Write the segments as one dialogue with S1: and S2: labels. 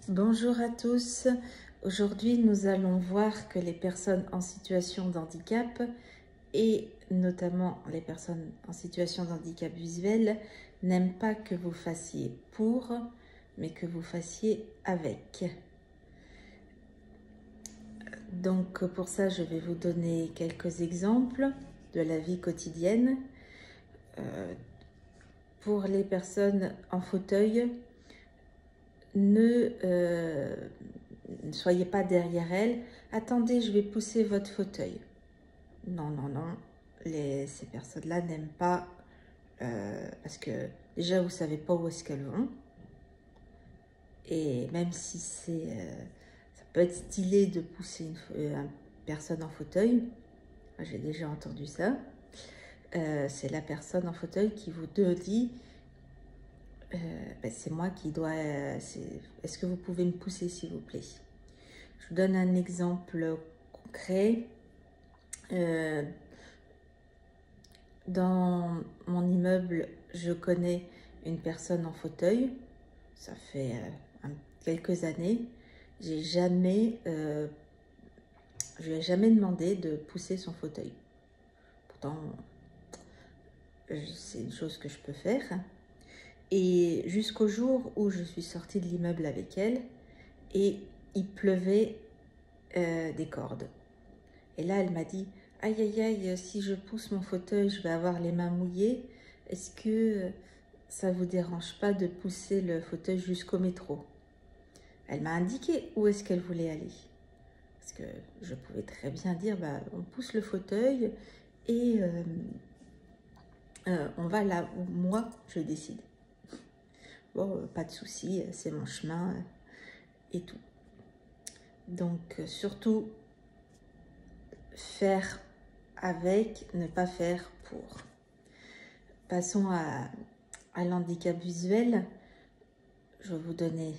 S1: Bonjour à tous. Aujourd'hui, nous allons voir que les personnes en situation de handicap et notamment les personnes en situation de handicap visuel n'aiment pas que vous fassiez pour, mais que vous fassiez avec. Donc pour ça, je vais vous donner quelques exemples de la vie quotidienne. Pour les personnes en fauteuil, ne soyez pas derrière elles. Attendez, je vais pousser votre fauteuil. Non, non, non. Ces personnes-là n'aiment pas parce que déjà, vous ne savez pas où est-ce qu'elles vont. Et même si ça peut être stylé de pousser une personne en fauteuil, j'ai déjà entendu ça, c'est la personne en fauteuil qui vous dit c'est moi qui dois... Est-ce que vous pouvez me pousser, s'il vous plaît? Je vous donne un exemple concret. Dans mon immeuble, je connais une personne en fauteuil. Ça fait quelques années. Je lui ai jamais demandé de pousser son fauteuil. Pourtant, c'est une chose que je peux faire. Et jusqu'au jour où je suis sortie de l'immeuble avec elle, et il pleuvait des cordes. Et là, elle m'a dit, aïe, aïe, aïe, si je pousse mon fauteuil, je vais avoir les mains mouillées. Est-ce que ça ne vous dérange pas de pousser le fauteuil jusqu'au métro? Elle m'a indiqué où est-ce qu'elle voulait aller. Parce que je pouvais très bien dire, on pousse le fauteuil et on va là où moi, je décide. Bon, pas de souci, c'est mon chemin et tout. Donc, surtout, faire avec, ne pas faire pour. Passons à l'handicap visuel. Je vais vous donner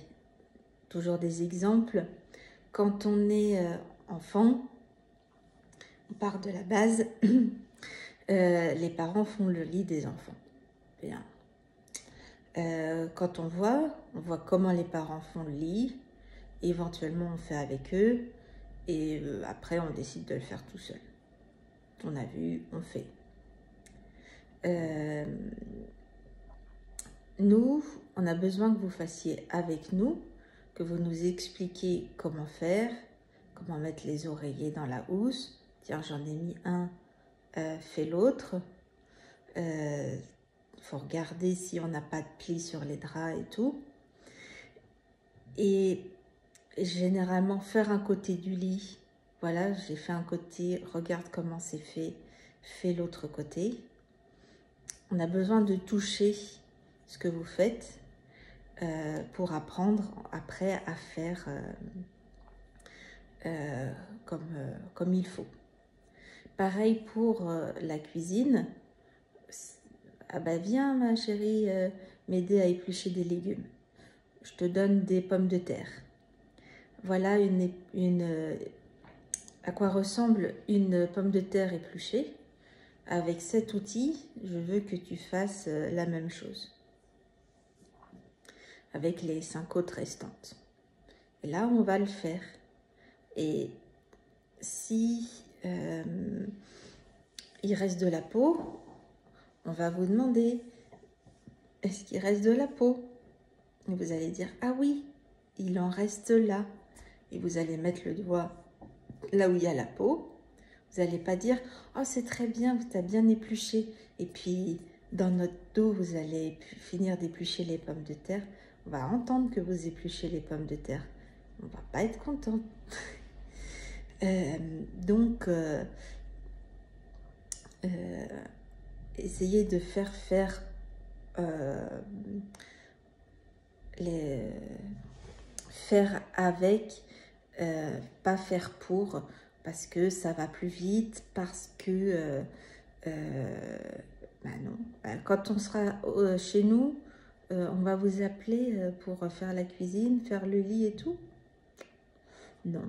S1: toujours des exemples. Quand on est enfant, on part de la base, les parents font le lit des enfants. Bien. Quand on voit comment les parents font le lit, éventuellement on fait avec eux, et après on décide de le faire tout seul. On a vu, on fait. Nous, on a besoin que vous fassiez avec nous, que vous nous expliquiez comment faire, comment mettre les oreillers dans la housse. Tiens, j'en ai mis un, fais l'autre. Il faut regarder si on n'a pas de plis sur les draps et tout. Et généralement, faire un côté du lit. Voilà, j'ai fait un côté, regarde comment c'est fait, fais l'autre côté. On a besoin de toucher ce que vous faites pour apprendre après à faire comme il faut. Pareil pour la cuisine. Ah viens ma chérie m'aider à éplucher des légumes. Je te donne des pommes de terre. Voilà à quoi ressemble une pomme de terre épluchée. Avec cet outil, je veux que tu fasses la même chose avec les 5 autres restantes. Et là, on va le faire. Et si il reste de la peau, on va vous demander, est-ce qu'il reste de la peau? Et vous allez dire, ah oui, il en reste là. Et vous allez mettre le doigt là où il y a la peau. Vous n'allez pas dire, oh c'est très bien, tu as bien épluché. Et puis, dans notre dos, vous allez finir d'éplucher les pommes de terre. On va entendre que vous épluchez les pommes de terre. On ne va pas être content. Donc, essayez de faire faire avec, pas faire pour, parce que ça va plus vite, parce que non. Quand on sera chez nous, on va vous appeler pour faire la cuisine, faire le lit et tout. Non.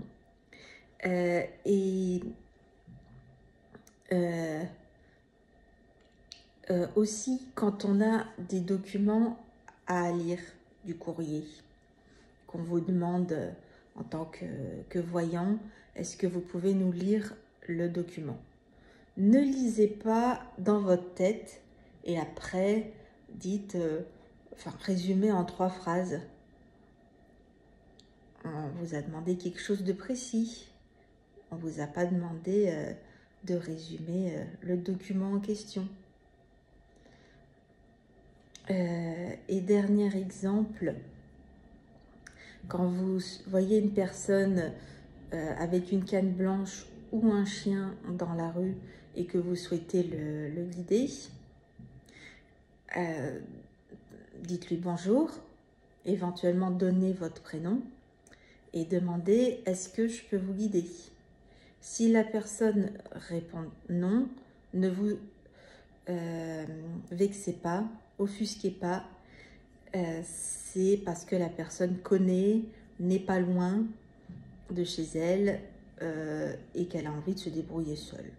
S1: Aussi, quand on a des documents à lire, du courrier, qu'on vous demande en tant que voyant, est-ce que vous pouvez nous lire le document? Ne lisez pas dans votre tête et après dites, résumez en 3 phrases. On vous a demandé quelque chose de précis. On ne vous a pas demandé de résumer le document en question. Et dernier exemple, quand vous voyez une personne avec une canne blanche ou un chien dans la rue et que vous souhaitez le guider, dites-lui bonjour, éventuellement donnez votre prénom et demandez est-ce que je peux vous guider. Si la personne répond non, ne vous vexez pas, offusquez pas, c'est parce que la personne connaît, n'est pas loin de chez elle et qu'elle a envie de se débrouiller seule.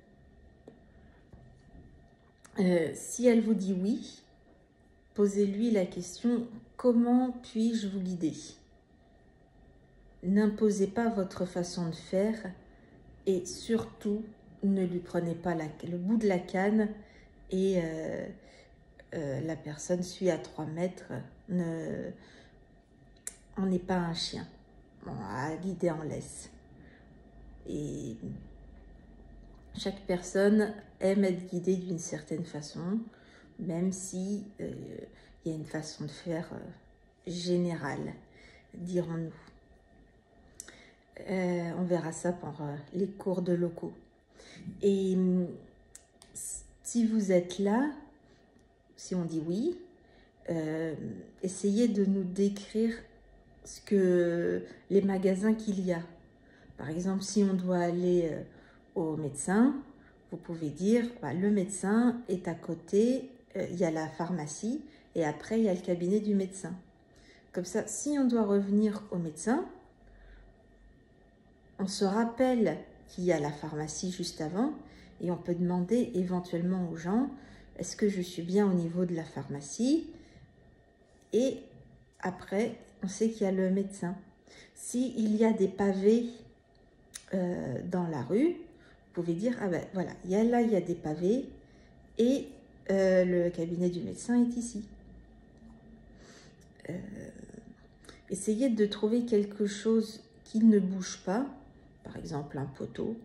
S1: Si elle vous dit oui, posez-lui la question « Comment puis-je vous guider ?» N'imposez pas votre façon de faire et surtout, ne lui prenez pas le bout de la canne et la personne suit à 3 mètres. On n'est pas un chien. À guider en laisse. Et chaque personne aime être guidée d'une certaine façon, même si y a une façon de faire générale, dirons-nous. On verra ça pour les cours de locaux. Et si vous êtes là, si on dit oui, essayez de nous décrire les magasins qu'il y a. Par exemple, si on doit aller au médecin, vous pouvez dire le médecin est à côté, il y a la pharmacie et après il y a le cabinet du médecin. Comme ça, si on doit revenir au médecin, on se rappelle qu'il y a la pharmacie juste avant et on peut demander éventuellement aux gens est-ce que je suis bien au niveau de la pharmacie? Et après, on sait qu'il y a le médecin. S'il y a des pavés dans la rue, vous pouvez dire ah ben voilà, il y a des pavés et le cabinet du médecin est ici. Essayez de trouver quelque chose qui ne bouge pas, par exemple un poteau,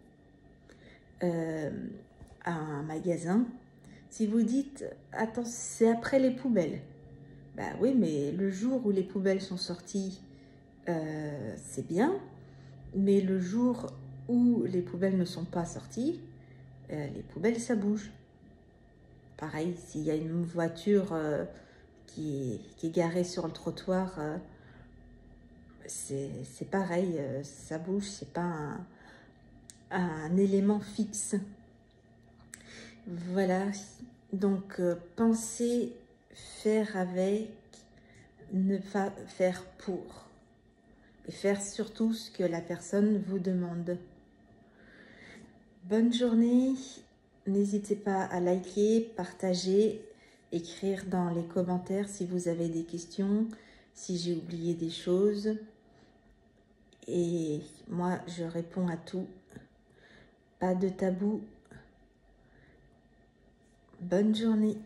S1: un magasin. Si vous dites attends, c'est après les poubelles, bah oui, mais le jour où les poubelles sont sorties, c'est bien, mais le jour où les poubelles ne sont pas sorties, les poubelles ça bouge. Pareil, s'il y a une voiture qui est garée sur le trottoir, c'est pareil, ça bouge, c'est pas un élément fixe. Voilà, donc pensez faire avec, ne pas faire pour. Et faire surtout ce que la personne vous demande. Bonne journée, n'hésitez pas à liker, partager, écrire dans les commentaires si vous avez des questions, si j'ai oublié des choses. Et moi, je réponds à tout. Pas de tabou. Bonne journée.